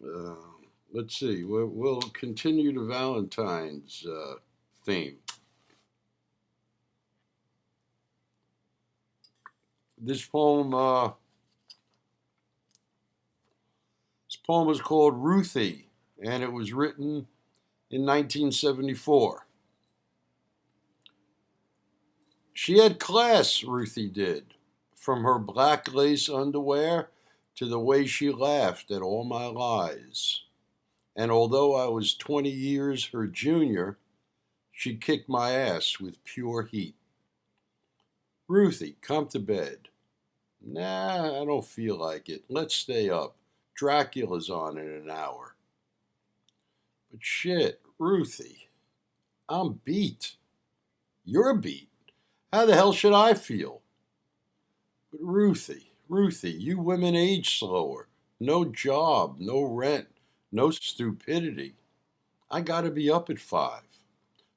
Uh, let's see. We'll continue the Valentine's theme. This poem is called Ruthy, and it was written in 1974. She had class, Ruthy did, from her black lace underwear to the way she laughed at all my lies. And although I was 20 years her junior, she kicked my ass with pure heat. Ruthy, come to bed. Nah, I don't feel like it. Let's stay up. Dracula's on in an hour. But shit, Ruthy, I'm beat. You're beat. How the hell should I feel? But Ruthy, you women age slower. No job, no rent, no stupidity. I gotta be up at 5.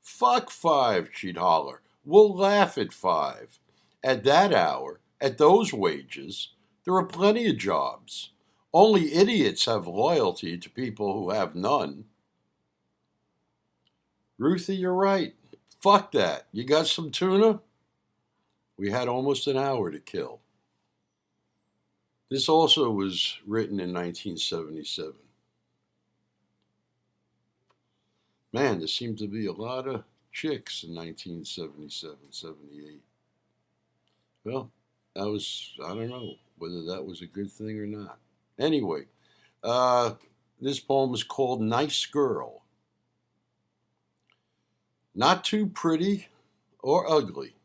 Fuck 5, she'd holler. We'll laugh at 5. At that hour, at those wages, there are plenty of jobs. Only idiots have loyalty to people who have none. Ruthie, you're right. Fuck that. You got some tuna? We had almost an hour to kill. This also was written in 1977. Man, there seemed to be a lot of chicks in 1977, 78. Well, I don't know whether that was a good thing or not. Anyway, uh, this poem is called Nice Girl. Not too pretty or ugly,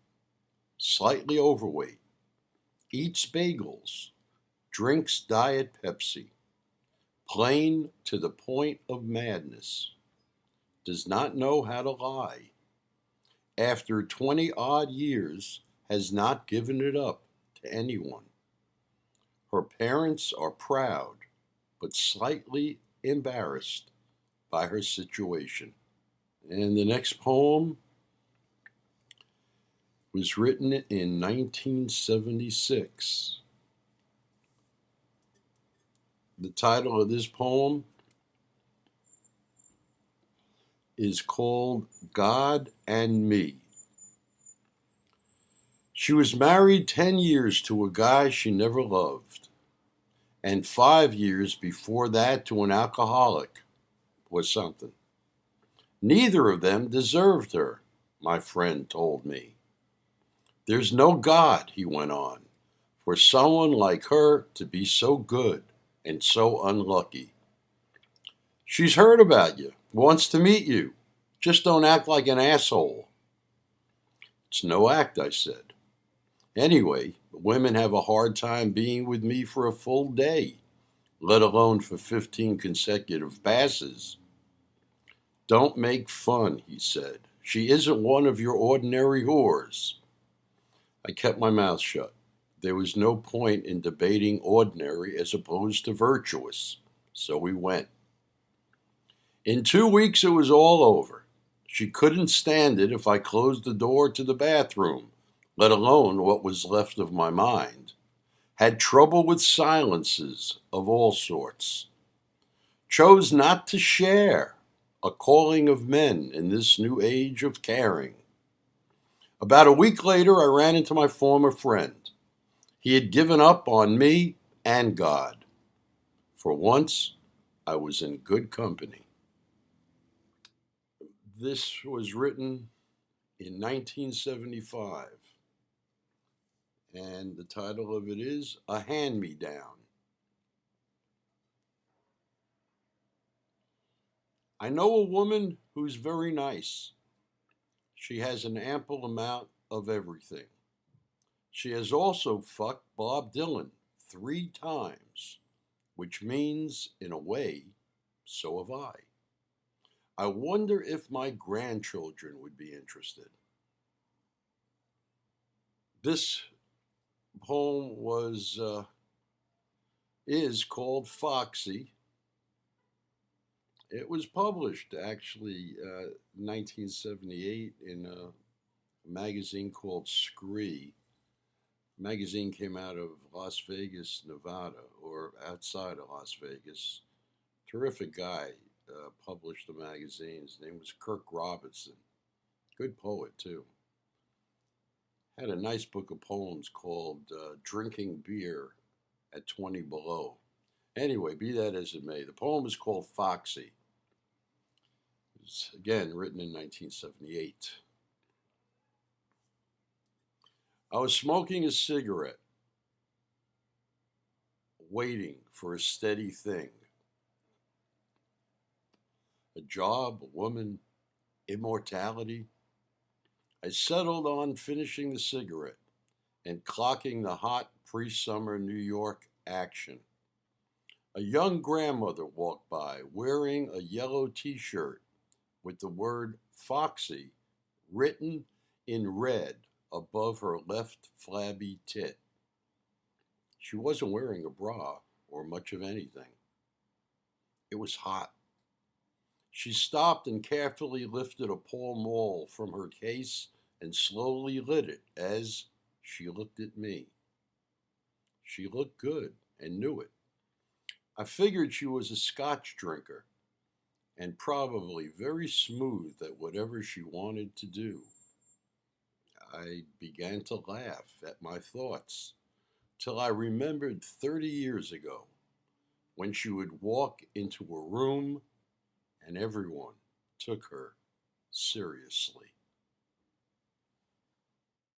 slightly overweight, eats bagels, drinks Diet Pepsi, plain to the point of madness, does not know how to lie. After 20 odd years, has not given it up to anyone. Her parents are proud, but slightly embarrassed by her situation. And the next poem was written in 1976. The title of this poem is called God and Me. She was married 10 years to a guy she never loved, and 5 years before that to an alcoholic or something. Neither of them deserved her, my friend told me. There's no God, he went on, for someone like her to be so good and so unlucky. She's heard about you, wants to meet you. Just don't act like an asshole. It's no act, I said. Anyway, women have a hard time being with me for a full day, let alone for 15 consecutive passes. Don't make fun, he said. She isn't one of your ordinary whores. I kept my mouth shut. There was no point in debating ordinary as opposed to virtuous, so we went. In 2 weeks, it was all over. She couldn't stand it if I closed the door to the bathroom, let alone what was left of my mind. Had trouble with silences of all sorts. Chose not to share, a calling of men in this new age of caring. About a week later, I ran into my former friend. He had given up on me and God. For once, I was in good company. This was written in 1975, and the title of it is A Hand Me Down. I know a woman who's very nice. She has an ample amount of everything. She has also fucked Bob Dylan 3 times, which means, in a way, so have I. I wonder if my grandchildren would be interested. This poem is called Foxy. It was published actually 1978 in a magazine called Scree. The magazine came out of Las Vegas, Nevada, or outside of Las Vegas, Terrific guy. Published a magazine. His name was Kirk Robinson. Good poet, too. Had a nice book of poems called Drinking Beer at 20 Below. Anyway, be that as it may, the poem is called Foxy. It was, again, written in 1978. I was smoking a cigarette, waiting for a steady thing. A job, a woman, immortality. I settled on finishing the cigarette and clocking the hot pre summer New York action. A young grandmother walked by wearing a yellow t shirt with the word Foxy written in red above her left flabby tit. She wasn't wearing a bra or much of anything. It was hot. She stopped and carefully lifted a Pall Mall from her case and slowly lit it as she looked at me. She looked good and knew it. I figured she was a scotch drinker and probably very smooth at whatever she wanted to do. I began to laugh at my thoughts till I remembered 30 years ago when she would walk into a room and everyone took her seriously.